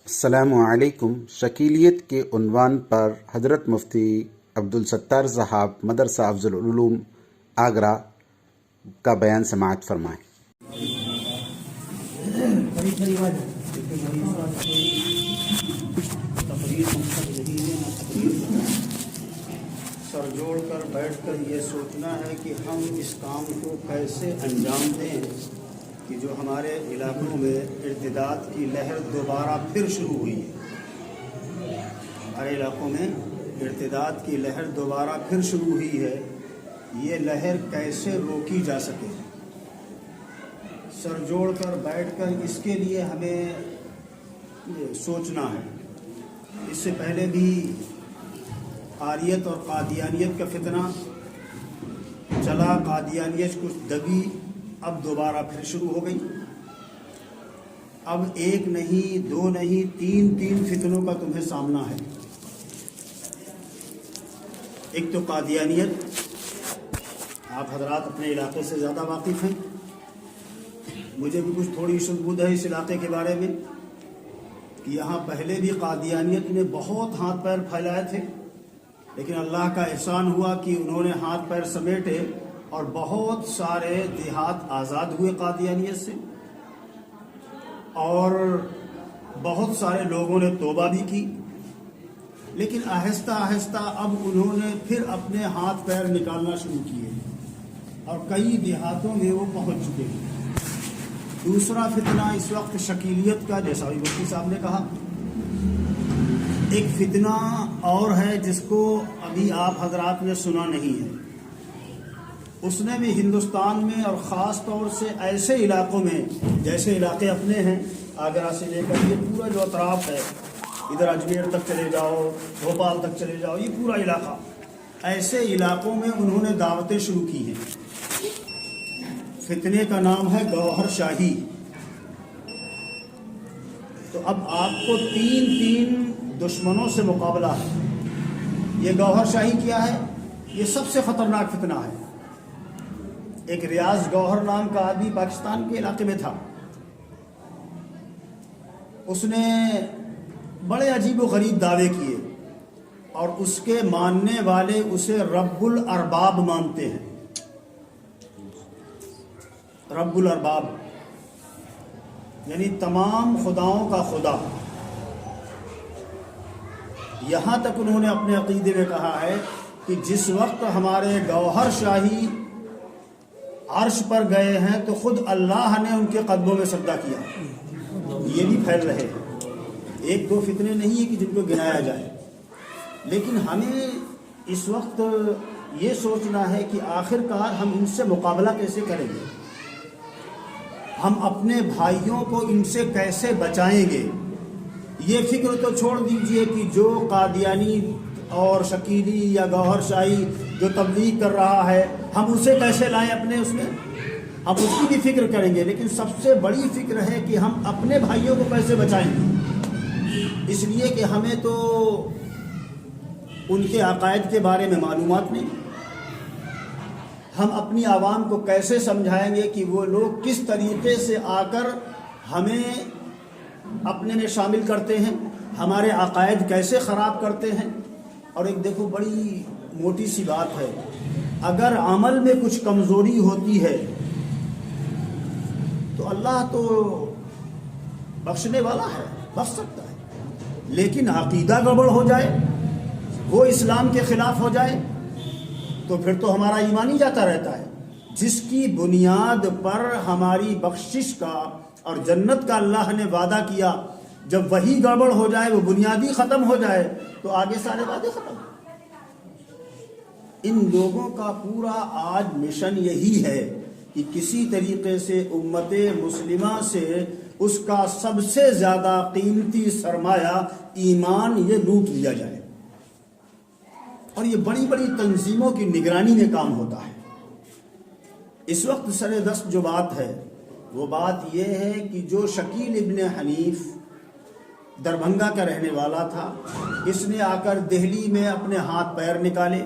السلام علیکم۔ شکیلیت کے عنوان پر حضرت مفتی عبدالستار صاحب مدرسہ افضل العلوم آگرہ کا بیان سماعت فرمائیں۔ سر جوڑ کر بیٹھ کر یہ سوچنا ہے کہ ہم اس کام کو کیسے انجام دیں کہ جو ہمارے علاقوں میں ارتداد کی لہر دوبارہ پھر شروع ہوئی ہے۔ ہمارے علاقوں میں ارتداد کی لہر دوبارہ پھر شروع ہوئی ہے، یہ لہر کیسے روکی جا سکے۔ سر جوڑ کر بیٹھ کر اس کے لیے ہمیں سوچنا ہے۔ اس سے پہلے بھی عاریت اور قادیانیت کا فتنہ چلا، قادیانیت کچھ دبی، اب دوبارہ پھر شروع ہو گئی۔ اب ایک نہیں، دو نہیں، تین فتنوں کا تمہیں سامنا ہے۔ ایک تو قادیانیت، آپ حضرات اپنے علاقے سے زیادہ واقف ہیں، مجھے بھی کچھ تھوڑی شبہت ہے اس علاقے کے بارے میں کہ یہاں پہلے بھی قادیانیت نے بہت ہاتھ پیر پھیلائے تھے، لیکن اللہ کا احسان ہوا کہ انہوں نے ہاتھ پیر سمیٹے اور بہت سارے دیہات آزاد ہوئے قادیانیت سے، اور بہت سارے لوگوں نے توبہ بھی کی۔ لیکن آہستہ آہستہ اب انہوں نے پھر اپنے ہاتھ پیر نکالنا شروع کیے اور کئی دیہاتوں میں وہ پہنچ چکے ہیں۔ دوسرا فتنہ اس وقت شکیلیت کا، جیسا بھی مفتی صاحب نے کہا، ایک فتنہ اور ہے جس کو ابھی آپ حضرات نے سنا نہیں ہے۔ اس نے بھی ہندوستان میں اور خاص طور سے ایسے علاقوں میں، جیسے علاقے اپنے ہیں آگرہ سے لے کر یہ پورا جو اطراف ہے، ادھر اجمیر تک چلے جاؤ، بھوپال تک چلے جاؤ، یہ پورا علاقہ، ایسے علاقوں میں انہوں نے دعوتیں شروع کی ہیں۔ فتنے کا نام ہے گوہر شاہی۔ تو اب آپ کو تین دشمنوں سے مقابلہ ہے۔ یہ گوہر شاہی کیا ہے؟ یہ سب سے خطرناک فتنہ ہے۔ ایک ریاض گوہر نام کا آدمی پاکستان کے علاقے میں تھا، اس نے بڑے عجیب و غریب دعوے کیے اور اس کے ماننے والے اسے رب الارباب مانتے ہیں۔ رب الارباب یعنی تمام خداؤں کا خدا۔ یہاں تک انہوں نے اپنے عقیدے میں کہا ہے کہ جس وقت ہمارے گوہر شاہی عرش پر گئے ہیں تو خود اللہ نے ان کے قدموں میں سجدہ کیا۔ یہ بھی پھیل رہے ہیں، ایک دو فتنے نہیں ہیں کہ جن کو گنایا جائے، لیکن ہمیں اس وقت یہ سوچنا ہے کہ آخر کار ہم ان سے مقابلہ کیسے کریں گے، ہم اپنے بھائیوں کو ان سے کیسے بچائیں گے۔ یہ فکر تو چھوڑ دیجئے کہ جو قادیانی اور شکیلی یا گوہر شاہی جو تبلیغ کر رہا ہے، ہم اسے کیسے لائیں اپنے اس میں، ہم اس کی بھی فکر کریں گے، لیکن سب سے بڑی فکر ہے کہ ہم اپنے بھائیوں کو کیسے بچائیں گے۔ اس لیے کہ ہمیں تو ان کے عقائد کے بارے میں معلومات نہیں، ہم اپنی عوام کو کیسے سمجھائیں گے کہ وہ لوگ کس طریقے سے آ کر ہمیں اپنے میں شامل کرتے ہیں، ہمارے عقائد کیسے خراب کرتے ہیں۔ اور ایک دیکھو بڑی موٹی سی بات ہے، اگر عمل میں کچھ کمزوری ہوتی ہے تو اللہ تو بخشنے والا ہے، بخش سکتا ہے، لیکن عقیدہ گڑبڑ ہو جائے، وہ اسلام کے خلاف ہو جائے تو پھر تو ہمارا ایمان ہی جاتا رہتا ہے۔ جس کی بنیاد پر ہماری بخشش کا اور جنت کا اللہ نے وعدہ کیا، جب وہی گڑبڑ ہو جائے، وہ بنیادی ختم ہو جائے تو آگے سارے وعدے ختم۔ ان لوگوں کا پورا آج مشن یہی ہے کہ کسی طریقے سے امت مسلمہ سے اس کا سب سے زیادہ قیمتی سرمایہ ایمان یہ لوٹ لیا جائے، اور یہ بڑی بڑی تنظیموں کی نگرانی میں کام ہوتا ہے۔ اس وقت سر دست جو بات ہے وہ بات یہ ہے کہ جو شکیل ابن حنیف دربھنگا کا رہنے والا تھا، اس نے آ کر دہلی میں اپنے ہاتھ پیر نکالے،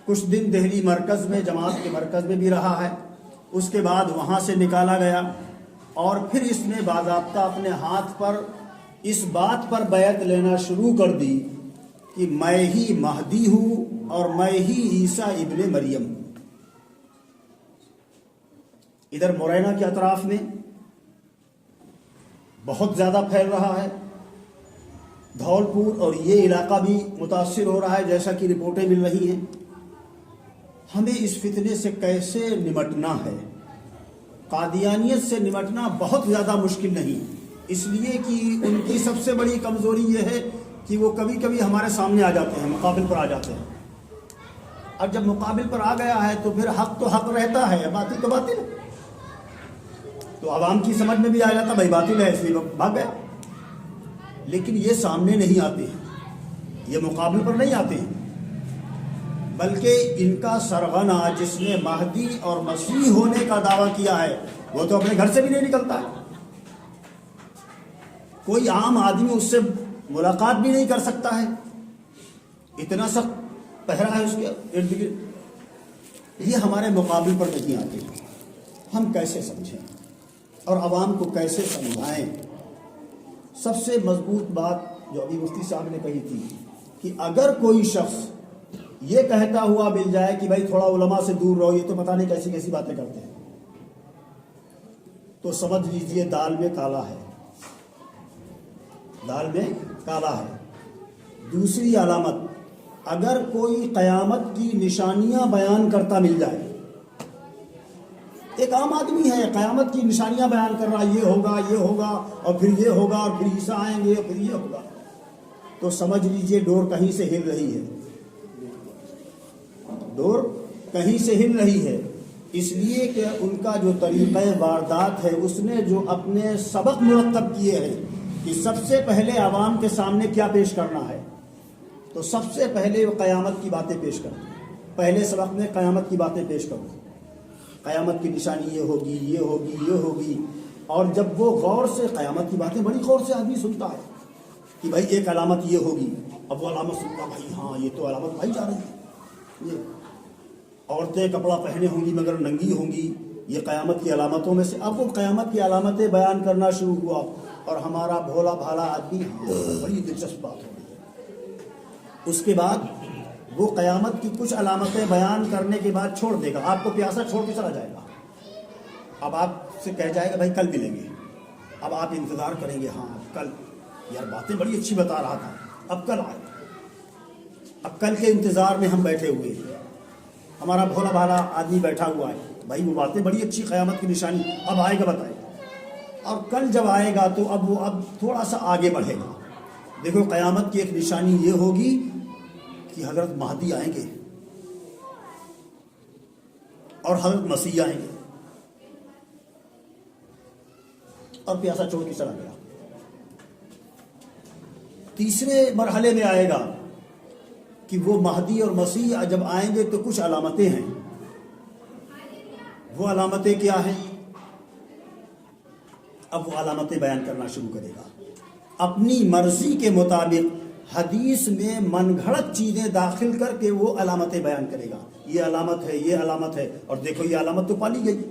کچھ دن دہلی مرکز میں، جماعت کے مرکز میں بھی رہا ہے، اس کے بعد وہاں سے نکالا گیا، اور پھر اس نے باضابطہ اپنے ہاتھ پر اس بات پر بیعت لینا شروع کر دی کہ میں ہی مہدی ہوں اور میں ہی عیسیٰ ابن مریم ہوں۔ ادھر مرینا کے اطراف میں بہت زیادہ پھیل رہا ہے، دھولپور اور یہ علاقہ بھی متاثر ہو رہا ہے جیسا کہ رپورٹیں مل رہی ہیں۔ ہمیں اس فتنے سے کیسے نمٹنا ہے؟ قادیانیت سے نمٹنا بہت زیادہ مشکل نہیں، اس لیے کہ ان کی سب سے بڑی کمزوری یہ ہے کہ وہ کبھی کبھی ہمارے سامنے آ جاتے ہیں، مقابل پر آ جاتے ہیں، اور جب مقابل پر آ گیا ہے تو پھر حق تو حق رہتا ہے، باطل تو باطل ہے، تو عوام کی سمجھ میں بھی آ جاتا بھائی باطل ہے، اس لیے بھاگ گیا۔ لیکن یہ سامنے نہیں آتے ہیں، یہ مقابل پر نہیں آتے ہیں، بلکہ ان کا سرغنہ جس نے مہدی اور مسیح ہونے کا دعویٰ کیا ہے وہ تو اپنے گھر سے بھی نہیں نکلتا ہے، کوئی عام آدمی اس سے ملاقات بھی نہیں کر سکتا ہے، اتنا سخت پہرا ہے اس کے ارد گرد۔ یہ ہمارے مقابل پر نہیں آتے، ہم کیسے سمجھیں اور عوام کو کیسے سمجھائیں؟ سب سے مضبوط بات جو ابھی مفتی صاحب نے کہی تھی کہ اگر کوئی شخص یہ کہتا ہوا مل جائے کہ بھائی تھوڑا علماء سے دور رہو، یہ تو پتہ نہیں کیسی کیسی باتیں کرتے ہیں، تو سمجھ لیجئے دال میں کالا ہے، دال میں کالا ہے۔ دوسری علامت، اگر کوئی قیامت کی نشانیاں بیان کرتا مل جائے، ایک عام آدمی ہے قیامت کی نشانیاں بیان کر رہا، یہ ہوگا اور پھر یہ ہوگا اور پھر عیسیٰ آئیں گے اور پھر یہ ہوگا، تو سمجھ لیجئے ڈور کہیں سے ہل رہی ہے، ڈور کہیں سے ہل رہی ہے، اس لیے کہ ان کا جو طریقہ واردات ہے، اس نے جو اپنے سبق مرتب کیے ہیں کہ سب سے پہلے عوام کے سامنے کیا پیش کرنا ہے، تو سب سے پہلے وہ قیامت کی باتیں پیش کرتے ہیں، پہلے سبق میں قیامت کی باتیں پیش کرو، قیامت کی نشانی یہ ہوگی یہ ہوگی یہ ہوگی، اور جب وہ غور سے قیامت کی باتیں بڑی غور سے آدمی سنتا ہے کہ بھائی ایک علامت یہ ہوگی، اب وہ علامت سنتا بھائی ہاں یہ تو علامت بھائی جا رہی ہے، یہ عورتیں کپڑا پہنے ہوں گی مگر ننگی ہوں گی، یہ قیامت کی علامتوں میں سے۔ اب وہ قیامت کی علامتیں بیان کرنا شروع ہوا اور ہمارا بھولا بھالا آدمی بڑی دلچسپ بات ہو رہی ہے۔ اس کے بعد وہ قیامت کی کچھ علامتیں بیان کرنے کے بعد چھوڑ دے گا، آپ کو پیاسا چھوڑ کے چلا جائے گا، اب آپ سے کہہ جائے گا بھائی کل ملیں گے، اب آپ انتظار کریں گے، ہاں کل، یار باتیں بڑی اچھی بتا رہا تھا، اب کل آئے، اب کل کے انتظار میں ہم بیٹھے ہوئے ہیں، ہمارا بھولا بھالا آدمی بیٹھا ہوا ہے، بھائی وہ باتیں بڑی اچھی قیامت کی نشانی، اب آئے گا بتائے گا، اور کل جب آئے گا تو اب وہ تھوڑا سا آگے بڑھے گا، دیکھو قیامت کی ایک نشانی یہ ہوگی کہ حضرت مہدی آئیں گے اور حضرت مسیح آئیں گے، اور پیاسا چھوڑ کے چلا گیا۔ تیسرے مرحلے میں آئے گا کہ وہ مہدی اور مسیح جب آئیں گے تو کچھ علامتیں ہیں، وہ علامتیں کیا ہیں؟ اب وہ علامتیں بیان کرنا شروع کرے گا، اپنی مرضی کے مطابق حدیث میں من گھڑت چیزیں داخل کر کے وہ علامتیں بیان کرے گا، یہ علامت ہے یہ علامت ہے، اور دیکھو یہ علامت تو پالی گئی،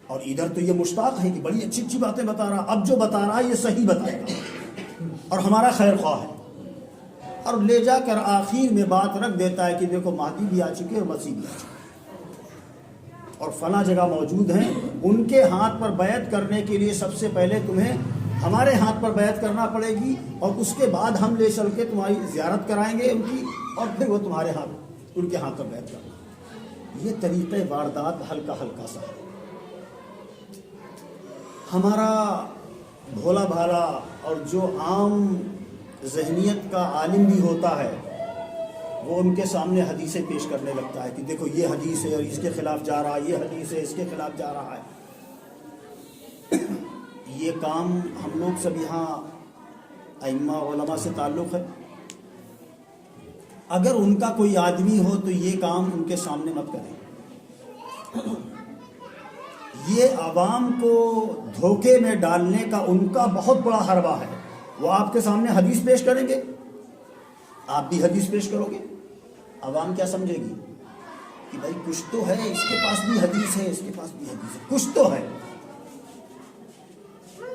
اور ادھر تو یہ مشتاق ہے کہ بڑی اچھی اچھی باتیں بتا رہا، اب جو بتا رہا یہ صحیح بتائے گا اور ہمارا خیر خواہ ہے، اور لے جا کر آخر میں بات رکھ دیتا ہے کہ دیکھو مہدی بھی آ چکے اور مسیح بھی آ چکے اور فلاں جگہ موجود ہیں، ان کے ہاتھ پر بیعت کرنے کے لیے سب سے پہلے تمہیں ہمارے ہاتھ پر بیعت کرنا پڑے گی، اور اس کے بعد ہم لے چل کے تمہاری زیارت کرائیں گے ان کی، اور پھر وہ تمہارے ہاتھ ان کے ہاتھ پر بیعت کرنا۔ یہ طریقہ واردات ہلکا ہلکا سا ہے۔ ہمارا بھولا بھالا اور جو عام ذہنیت کا عالم بھی ہوتا ہے وہ ان کے سامنے حدیثیں پیش کرنے لگتا ہے کہ دیکھو یہ حدیث ہے اور اس کے خلاف جا رہا ہے، یہ حدیث ہے اس کے خلاف جا رہا ہے۔ یہ کام ہم لوگ سب یہاں ائمہ علماء سے تعلق ہے، اگر ان کا کوئی آدمی ہو تو یہ کام ان کے سامنے مت کریں، یہ عوام کو دھوکے میں ڈالنے کا ان کا بہت بڑا حربہ ہے۔ وہ آپ کے سامنے حدیث پیش کریں گے، آپ بھی حدیث پیش کرو گے، عوام کیا سمجھے گی کہ بھائی کچھ تو ہے، اس کے پاس بھی حدیث ہے، اس کے پاس بھی حدیث ہے، کچھ تو ہے۔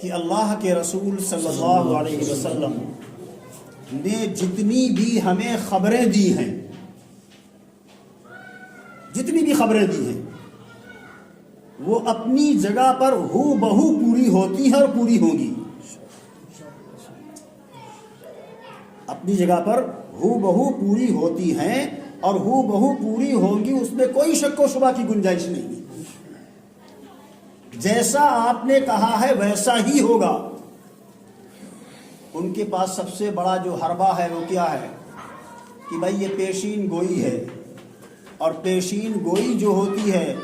کہ اللہ کے رسول صلی اللہ علیہ وسلم نے جتنی بھی ہمیں خبریں دی ہیں، جتنی بھی خبریں دی ہیں، وہ اپنی جگہ پر ہو بہو پوری ہوتی ہیں اور پوری ہوں گی. اپنی جگہ پر ہو بہو پوری ہوتی ہیں اور ہو بہو پوری ہوں گی، اس میں کوئی شک و شبہ کی گنجائش نہیں ہے. جیسا آپ نے کہا ہے ویسا ہی ہوگا. ان کے پاس سب سے بڑا جو حربہ ہے وہ کیا ہے کہ بھائی یہ پیشین گوئی ہے، اور پیشین گوئی جو ہوتی ہے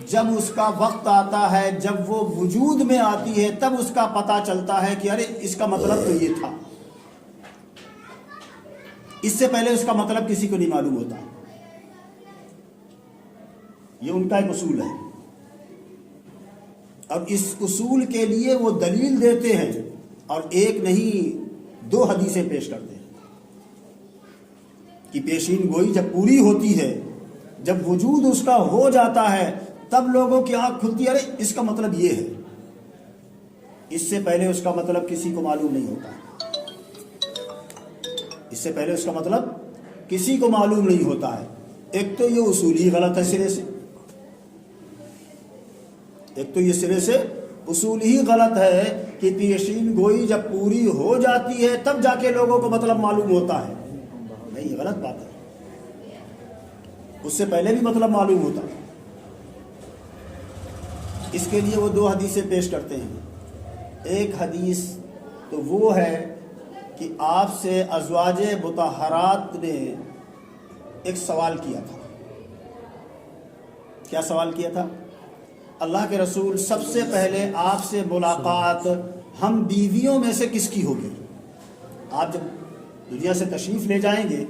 جب اس کا وقت آتا ہے، جب وہ وجود میں آتی ہے، تب اس کا پتہ چلتا ہے کہ ارے اس کا مطلب تو یہ تھا. اس سے پہلے اس کا مطلب کسی کو نہیں معلوم ہوتا. یہ ان کا ایک اصول ہے، اور اس اصول کے لیے وہ دلیل دیتے ہیں، اور ایک نہیں 2 حدیثیں پیش کرتے ہیں کہ پیشین گوئی جب پوری ہوتی ہے، جب وجود اس کا ہو جاتا ہے، تب لوگوں کی آنکھ کھلتی ہے، ارے اس کا مطلب یہ ہے. اس سے پہلے اس کا مطلب کسی کو معلوم نہیں ہوتا. اس سے پہلے اس کا مطلب کسی کو معلوم نہیں ہوتا ہے. ایک تو یہ اصول ہی غلط ہے سرے سے، ایک تو یہ سرے سے اصول ہی غلط ہے کہ پیشین گوئی جب پوری ہو جاتی ہے تب جا کے لوگوں کو مطلب معلوم ہوتا ہے. نہیں، یہ غلط بات ہے. اس سے پہلے بھی مطلب معلوم ہوتا ہے. اس کے لیے وہ 2 حدیثیں پیش کرتے ہیں. ایک حدیث تو وہ ہے کہ آپ سے ازواج مطہرات نے ایک سوال کیا تھا. کیا سوال کیا تھا؟ اللہ کے رسول، سب سے پہلے آپ سے ملاقات ہم بیویوں میں سے کس کی ہوگی؟ آپ جب دنیا سے تشریف لے جائیں گے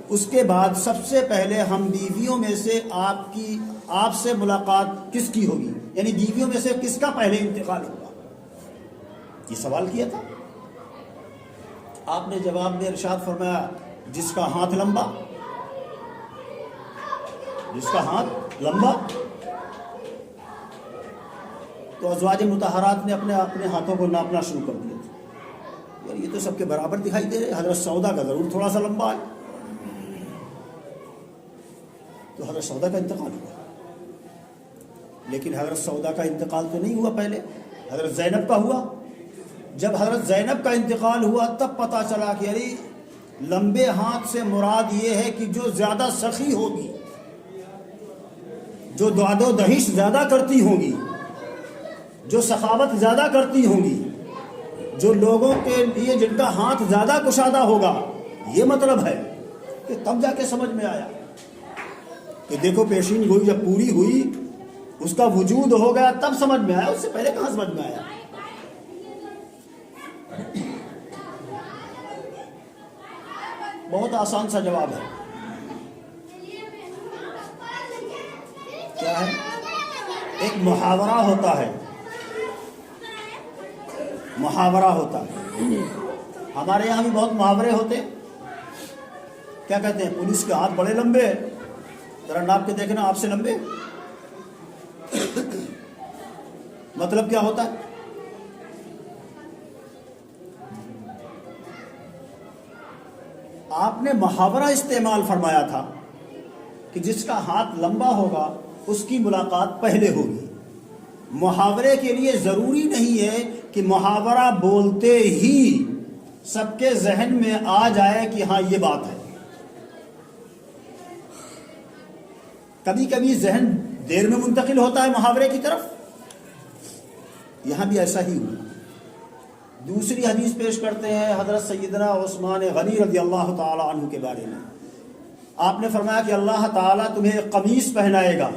اس کے بعد سب سے پہلے ہم بیویوں میں سے آپ سے ملاقات کس کی ہوگی، یعنی بیویوں میں سے کس کا پہلے انتقال ہوگا. یہ سوال کیا تھا. آپ نے جواب میں ارشاد فرمایا جس کا ہاتھ لمبا، جس کا ہاتھ لمبا. تو ازواج مطہرات نے اپنے ہاتھوں کو ناپنا شروع کر دیا تھا. یار یہ تو سب کے برابر دکھائی دے رہے. حضرت سودا کا ضرور تھوڑا سا لمبا ہے. تو حضرت سودا کا انتقال ہوا، لیکن حضرت سودا کا انتقال تو نہیں ہوا، پہلے حضرت زینب کا ہوا. جب حضرت زینب کا انتقال ہوا تب پتہ چلا کہ ارے لمبے ہاتھ سے مراد یہ ہے کہ جو زیادہ سخی ہوگی، جو دعد و دہش زیادہ کرتی ہوگی، جو سخاوت زیادہ کرتی ہوں گی، جو لوگوں کے لیے جن کا ہاتھ زیادہ کشادہ ہوگا. یہ مطلب ہے کہ تب جا کے سمجھ میں آیا کہ دیکھو پیشین گوئی جب پوری ہوئی، اس کا وجود ہو گیا، تب سمجھ میں آیا. اس سے پہلے کہاں سمجھ میں آیا؟ بہت آسان سا جواب ہے. کیا ہے؟ ایک محاورہ ہوتا ہے، محاورہ ہوتا ہے. ہمارے یہاں بھی بہت محاورے ہوتے. کیا کہتے ہیں؟ پولیس کے ہاتھ بڑے لمبے، ذرا ناپ کے دیکھنا آپ سے لمبے. مطلب کیا ہوتا ہے؟ آپ نے محاورہ استعمال فرمایا تھا کہ جس کا ہاتھ لمبا ہوگا اس کی ملاقات پہلے ہوگی. محاورے کے لیے ضروری نہیں ہے کہ محاورہ بولتے ہی سب کے ذہن میں آ جائے کہ ہاں یہ بات ہے. کبھی کبھی ذہن دیر میں منتقل ہوتا ہے محاورے کی طرف. یہاں بھی ایسا ہی ہوا. دوسری حدیث پیش کرتے ہیں حضرت سیدنا عثمان غنی رضی اللہ تعالی عنہ کے بارے میں. آپ نے فرمایا کہ اللہ تعالیٰ تمہیں ایک قمیص پہنائے گا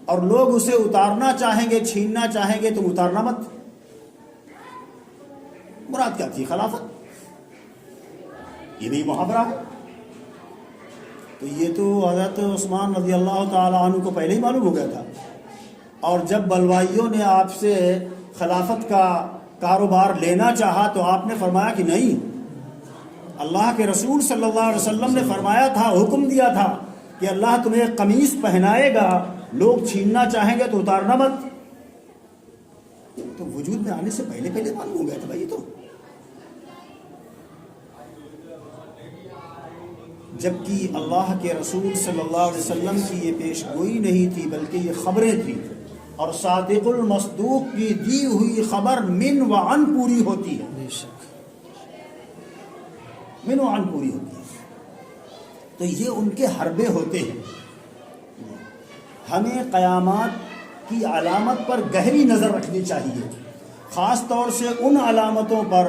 اور لوگ اسے اتارنا چاہیں گے، چھیننا چاہیں گے، تم اتارنا مت. مراد کیا تھی؟ خلافت. یہ بھی محاورہ ہے. تو یہ تو حضرت عثمان رضی اللہ تعالی عنہ کو پہلے ہی معلوم ہو گیا تھا. اور جب بلوائیوں نے آپ سے خلافت کا کاروبار لینا چاہا تو آپ نے فرمایا کہ نہیں، اللہ کے رسول صلی اللہ علیہ وسلم نے فرمایا تھا، حکم دیا تھا کہ اللہ تمہیں قمیص پہنائے گا، لوگ چھیننا چاہیں گے تو اتارنا مت. تو وجود میں آنے سے پہلے پہلے معلوم ہو گیا تھا بھائی. یہ تو جبکہ اللہ کے رسول صلی اللہ علیہ وسلم کی یہ پیش گوئی نہیں تھی بلکہ یہ خبریں تھیں, اور صادق المصدوق کی دی ہوئی خبر من و عن پوری ہوتی ہے, من و عن پوری ہوتی ہے. تو یہ ان کے حربے ہوتے ہیں. ہمیں قیامات کی علامت پر گہری نظر رکھنی چاہیے, خاص طور سے ان علامتوں پر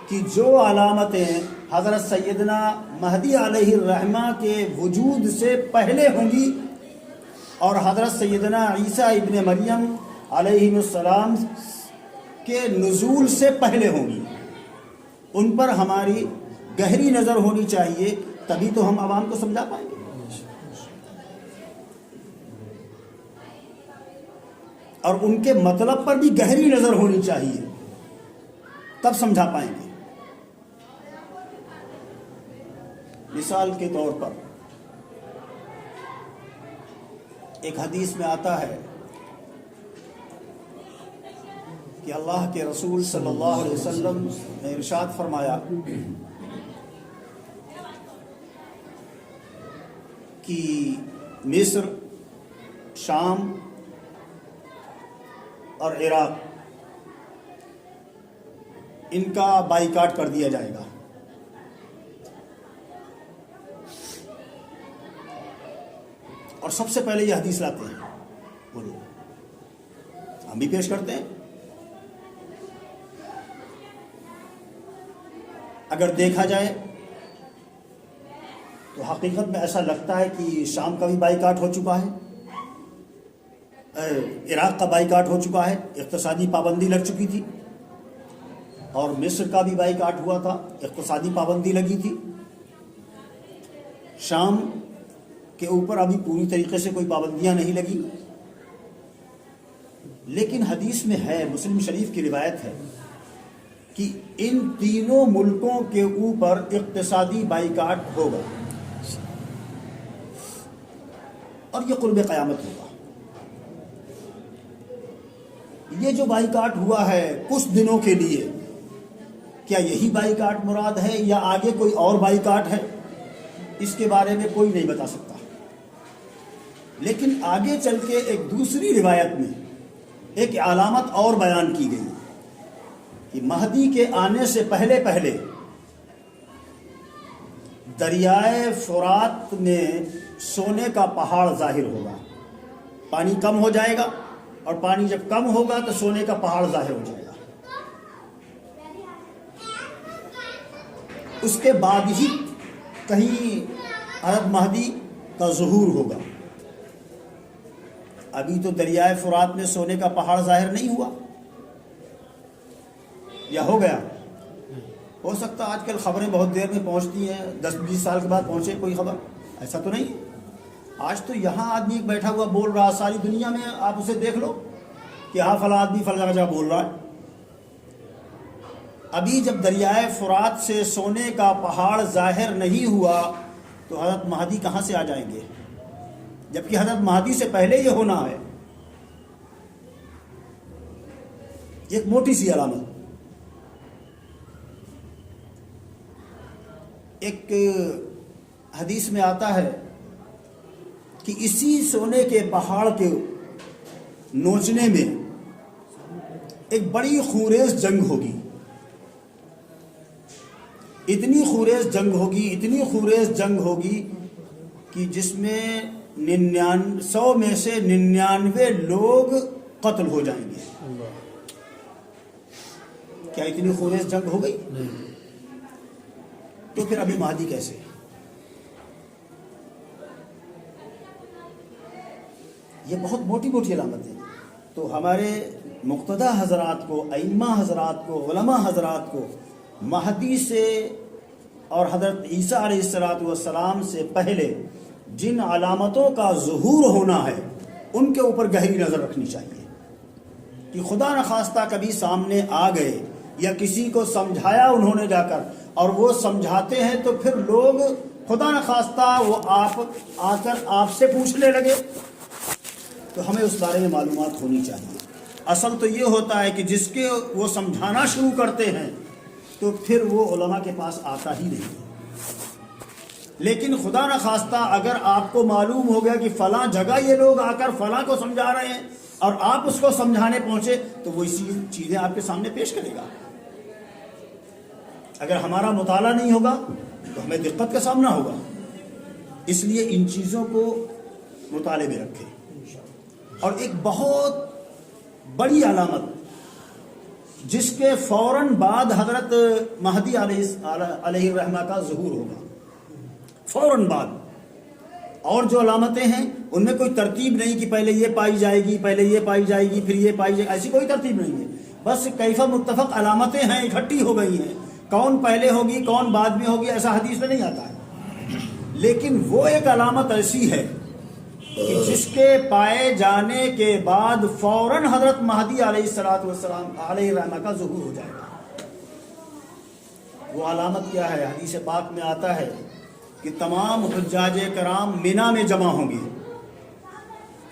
کہ جو علامتیں حضرت سیدنا مہدی علیہ الرحمہ کے وجود سے پہلے ہوں گی اور حضرت سیدنا عیسیٰ ابن مریم علیہ السلام کے نزول سے پہلے ہوں گی. ان پر ہماری گہری نظر ہونی چاہیے, تبھی تو ہم عوام کو سمجھا پائیں گے. اور ان کے مطلب پر بھی گہری نظر ہونی چاہیے, تب سمجھا پائیں گے. مثال کے طور پر ایک حدیث میں آتا ہے کہ اللہ کے رسول صلی اللہ علیہ وسلم نے ارشاد فرمایا کہ مصر, شام اور عراق ان کا بائیکاٹ کر دیا جائے گا. اور سب سے پہلے یہ حدیث لاتے ہیں, بولو ہم بھی پیش کرتے ہیں. اگر دیکھا جائے تو حقیقت میں ایسا لگتا ہے کہ شام کا بھی بائیکاٹ ہو چکا ہے, عراق کا بائیکاٹ ہو چکا ہے, اقتصادی پابندی لگ چکی تھی, اور مصر کا بھی بائیکاٹ ہوا تھا, اقتصادی پابندی لگی تھی. شام کے اوپر ابھی پوری طریقے سے کوئی پابندیاں نہیں لگی, لیکن حدیث میں ہے, مسلم شریف کی روایت ہے کہ ان تینوں ملکوں کے اوپر اقتصادی بائیکاٹ ہوگا اور یہ قرب قیامت ہوگا. یہ جو بائیکاٹ ہوا ہے کچھ دنوں کے لیے, کیا یہی بائیکاٹ مراد ہے یا آگے کوئی اور بائیکاٹ ہے, اس کے بارے میں کوئی نہیں بتا سکتا. لیکن آگے چل کے ایک دوسری روایت میں ایک علامت اور بیان کی گئی کہ مہدی کے آنے سے پہلے پہلے دریائے فرات میں سونے کا پہاڑ ظاہر ہوگا. پانی کم ہو جائے گا, اور پانی جب کم ہوگا تو سونے کا پہاڑ ظاہر ہو جائے گا. اس کے بعد ہی کہیں حضرت مہدی کا ظہور ہوگا. ابھی تو دریائے فرات میں سونے کا پہاڑ ظاہر نہیں ہوا, یا ہو گیا؟ ہو سکتا آج کل خبریں بہت دیر میں پہنچتی ہیں, 10-20 سال کے بعد پہنچے کوئی خبر, ایسا تو نہیں. آج تو یہاں آدمی بیٹھا ہوا بول رہا, ساری دنیا میں آپ اسے دیکھ لو کہ ہاں فلاں آدمی فلاں جگہ بول رہا ہے. ابھی جب دریائے فرات سے سونے کا پہاڑ ظاہر نہیں ہوا تو حضرت مہدی کہاں سے آ جائیں گے, جبکہ حضرت مہدی سے پہلے یہ ہونا ہے. ایک موٹی سی علامت. ایک حدیث میں آتا ہے کہ اسی سونے کے پہاڑ کے نوچنے میں ایک بڑی خونریز جنگ ہوگی. اتنی خونریز جنگ ہوگی, اتنی خونریز جنگ ہوگی کہ جس میں 100 میں سے 99 لوگ قتل ہو جائیں گے. کیا اتنی خونریز جنگ ہو گئی؟ تو پھر ابھی مہدی کیسے؟ یہ بہت موٹی موٹی علامتیں ہیں. تو ہمارے مقتدی حضرات کو, ائمہ حضرات کو, علماء حضرات کو مہدی سے اور حضرت عیسیٰ علیہ السلام سے پہلے جن علامتوں کا ظہور ہونا ہے ان کے اوپر گہری نظر رکھنی چاہیے کہ خدا نخواستہ کبھی سامنے آ گئے یا کسی کو سمجھایا انہوں نے جا کر اور وہ سمجھاتے ہیں تو پھر لوگ خدا نخواستہ وہ آپ آ کر آپ سے پوچھنے لگے, تو ہمیں اس بارے میں معلومات ہونی چاہیے. اصل تو یہ ہوتا ہے کہ جس کے وہ سمجھانا شروع کرتے ہیں تو پھر وہ علماء کے پاس آتا ہی نہیں. لیکن خدا نخواستہ اگر آپ کو معلوم ہو گیا کہ فلاں جگہ یہ لوگ آ کر فلاں کو سمجھا رہے ہیں اور آپ اس کو سمجھانے پہنچے تو وہ اسی چیزیں آپ کے سامنے پیش کرے گا. اگر ہمارا مطالعہ نہیں ہوگا تو ہمیں دقت کا سامنا ہوگا. اس لیے ان چیزوں کو مطالعے میں رکھیں. اور ایک بہت بڑی علامت جس کے فوراً بعد حضرت مہدی علیہ الرحمہ کا ظہور ہوگا، فوراً بعد. اور جو علامتیں ہیں ان میں کوئی ترتیب نہیں کہ پہلے یہ پائی جائے گی، پہلے یہ پائی جائے گی، پھر یہ پائی جائے گی، ایسی کوئی ترتیب نہیں ہے. بس کیف متفق علامتیں ہیں، اکٹھی ہو گئی ہیں. کون پہلے ہوگی کون بعد میں ہوگی ایسا حدیث میں نہیں آتا ہے. لیکن وہ ایک علامت ایسی ہے کہ جس کے پائے جانے کے بعد فوراً حضرت مہدی علیہ الرحمہ کا ظہور ہو جائے گا. وہ علامت کیا ہے؟ حدیث پاک میں آتا ہے کہ تمام حجاج کرام منا میں جمع ہوں گے.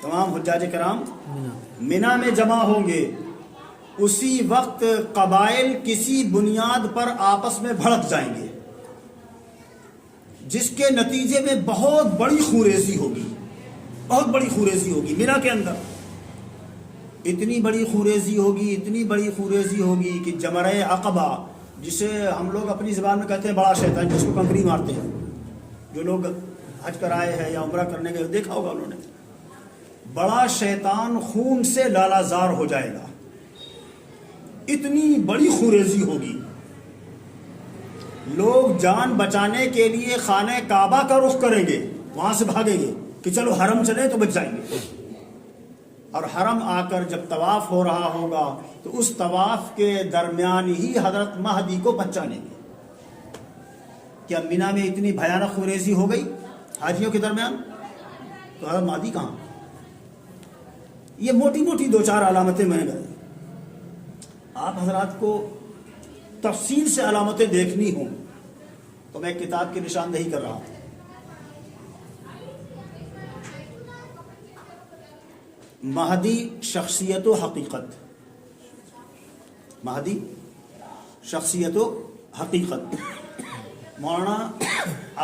تمام حجاج کرام منا میں جمع ہوں گے. اسی وقت قبائل کسی بنیاد پر آپس میں بھڑک جائیں گے، جس کے نتیجے میں بہت بڑی خوریزی ہوگی. بہت بڑی خوریزی ہوگی مینا کے اندر. اتنی بڑی خوریزی ہوگی، اتنی بڑی خوریزی ہوگی کہ جمرہ عقبہ، جسے ہم لوگ اپنی زبان میں کہتے ہیں بڑا شیطان، جس کو کنکری مارتے ہیں، جو لوگ حج کرائے ہیں یا عمرہ کرنے گئے دیکھا ہوگا انہوں نے. بڑا شیطان خون سے لالا زار ہو جائے گا. اتنی بڑی خوریزی ہوگی. لوگ جان بچانے کے لیے خانہ کعبہ کا رخ کریں گے، وہاں سے بھاگیں گے کہ چلو حرم چلیں تو بچ جائیں گے. اور حرم آ کر جب طواف ہو رہا ہوگا تو اس طواف کے درمیان ہی حضرت مہدی کو پہچانیں گے. کیا مینا میں اتنی بھیانک خوریزی ہو گئی حاجیوں کے درمیان؟ تو حضرت مہدی کہاں؟ یہ موٹی موٹی دو چار علامتیں میں گئے. آپ حضرات کو تفصیل سے علامتیں دیکھنی ہوں تو میں کتاب کی نشاندہی کر رہا ہوں. مہدی شخصیت و حقیقت. مہدی شخصیت و حقیقت مولانا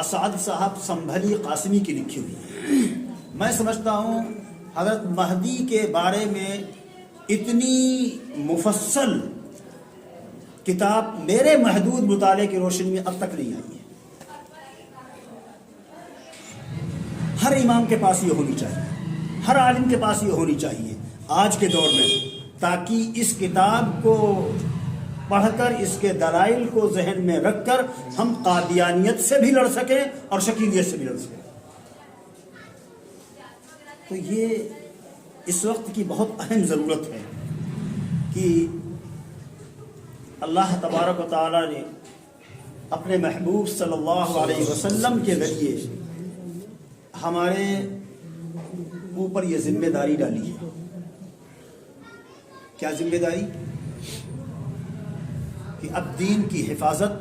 اسعد صاحب سنبھلی قاسمی کی لکھی ہوئی ہے. میں سمجھتا ہوں حضرت مہدی کے بارے میں اتنی مفصل کتاب میرے محدود مطالعے کی روشنی میں اب تک نہیں آئی ہے. ہر امام کے پاس یہ ہونی چاہیے، ہر عالم کے پاس یہ ہونی چاہیے آج کے دور میں، تاکہ اس کتاب کو پڑھ کر اس کے دلائل کو ذہن میں رکھ کر ہم قادیانیت سے بھی لڑ سکیں اور شکیلیت سے بھی لڑ سکیں. تو یہ اس وقت کی بہت اہم ضرورت ہے کہ اللہ تبارک و تعالی نے اپنے محبوب صلی اللہ علیہ وسلم کے ذریعے ہمارے اوپر یہ ذمہ داری ڈالی ہے. کیا ذمہ داری؟ کہ اب دین کی حفاظت،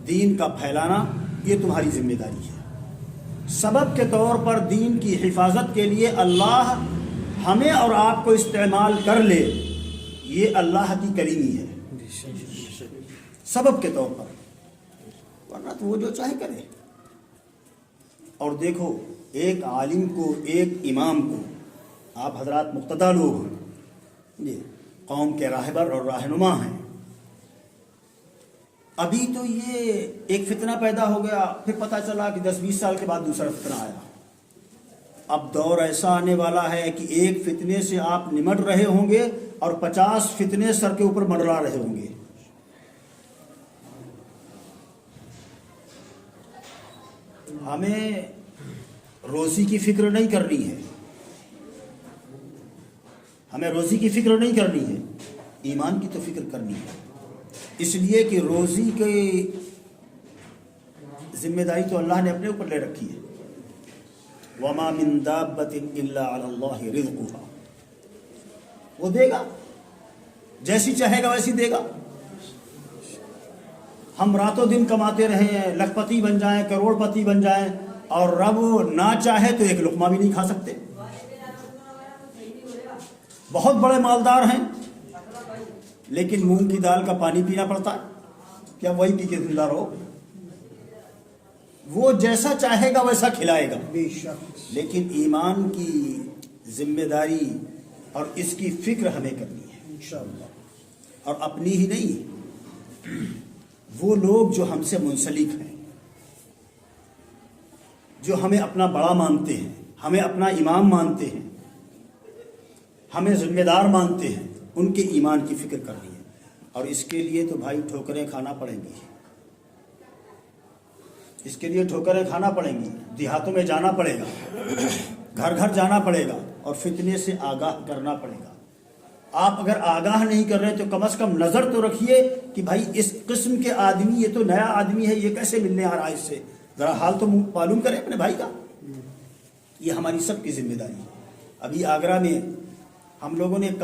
دین کا پھیلانا یہ تمہاری ذمہ داری ہے. سبب کے طور پر دین کی حفاظت کے لیے اللہ ہمیں اور آپ کو استعمال کر لے، یہ اللہ کی کریمی ہے سبب کے طور پر، ورنہ تو وہ جو چاہے کرے. اور دیکھو، ایک عالم کو، ایک امام کو، آپ حضرات مقتدی لوگ ہیں، یہ قوم کے راہبر اور رہنما ہیں. ابھی تو یہ ایک فتنہ پیدا ہو گیا، پھر پتہ چلا کہ 10-20 سال کے بعد دوسرا فتنہ آیا. اب دور ایسا آنے والا ہے کہ ایک فتنے سے آپ نمٹ رہے ہوں گے اور 50 فتنے سر کے اوپر منڈلا رہے ہوں گے. ہمیں روزی کی فکر نہیں کرنی ہے، ہمیں روزی کی فکر نہیں کرنی ہے، ایمان کی تو فکر کرنی ہے. اس لیے کہ روزی کی ذمہ داری تو اللہ نے اپنے اوپر لے رکھی ہے. وَمَا مِن دَابَّةٍ إِلَّا عَلَى اللَّهِ رِزْقُهَا. وہ دے گا، جیسی چاہے گا ویسی دے گا. ہم راتوں دن کماتے رہیں، لکھ پتی بن جائیں، کروڑ پتی بن جائیں، اور رب نہ چاہے تو ایک لقمہ بھی نہیں کھا سکتے. بہت بڑے مالدار ہیں لیکن مونگ کی دال کا پانی پینا پڑتا ہے، کیا وہی پی کے زندہ رہو؟ وہ جیسا چاہے گا ویسا کھلائے گا، بے شک لیکن ایمان کی ذمہ داری اور اس کی فکر ہمیں کرنی ہے، انشاءاللہ. اور اپنی ہی نہیں، وہ لوگ جو ہم سے منسلک ہیں، جو ہمیں اپنا بڑا مانتے ہیں، ہمیں اپنا امام مانتے ہیں، ہمیں ذمہ دار مانتے ہیں، ان کے ایمان کی فکر کرنی ہے. اور اس کے لیے تو بھائی ٹھوکریں کھانا پڑیں گی، اس کے لیے ٹھوکریں کھانا پڑیں گی، دیہاتوں میں جانا پڑے گا، گھر گھر جانا پڑے گا، اور فتنے سے آگاہ کرنا پڑے گا. آپ اگر آگاہ نہیں کر رہے تو کم از کم نظر تو رکھیے کہ بھائی اس قسم کے آدمی، یہ تو نیا آدمی ہے، یہ کیسے ملنے آ رہا ہے، اس سے ذرا حال تو معلوم کریں اپنے بھائی کا. یہ ہماری سب کی ذمہ داری ہے. ابھی آگرہ میں ہم لوگوں نے ایک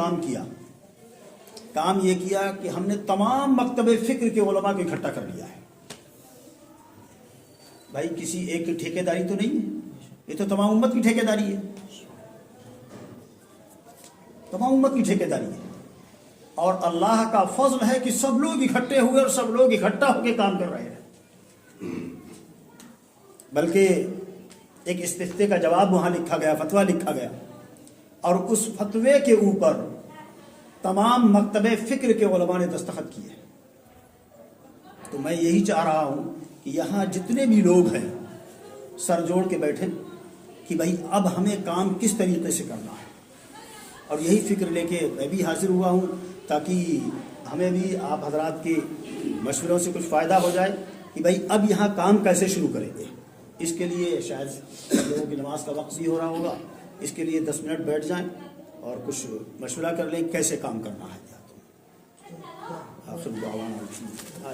کام یہ کیا کہ ہم نے تمام مکتب فکر کے علماء کو اکٹھا کر لیا ہے. بھائی کسی ایک کی ٹھیکیداری تو نہیں ہے، یہ تو تمام امت کی ٹھیکیداری ہے، تمام امت کی ٹھیکیداری ہے. اور اللہ کا فضل ہے کہ سب لوگ اکٹھے ہوئے اور سب لوگ اکٹھا ہو کے کام کر رہے ہیں. بلکہ ایک استفتاء کا جواب وہاں لکھا گیا، فتویٰ لکھا گیا، اور اس فتوے کے اوپر تمام مکتب فکر کے علماء نے دستخط کیے. تو میں یہی چاہ رہا ہوں کہ یہاں جتنے بھی لوگ ہیں سر جوڑ کے بیٹھیں کہ بھائی اب ہمیں کام کس طریقے سے کرنا ہے. اور یہی فکر لے کے میں بھی حاضر ہوا ہوں تاکہ ہمیں بھی آپ حضرات کے مشوروں سے کچھ فائدہ ہو جائے کہ بھائی اب یہاں کام کیسے شروع کریں گے. اس کے لیے شاید لوگوں کی نماز کا وقت بھی ہو رہا ہوگا، اس کے لیے 10 منٹ بیٹھ جائیں اور کچھ مشورہ کر لیں کیسے کام کرنا ہے. آخر دعوانا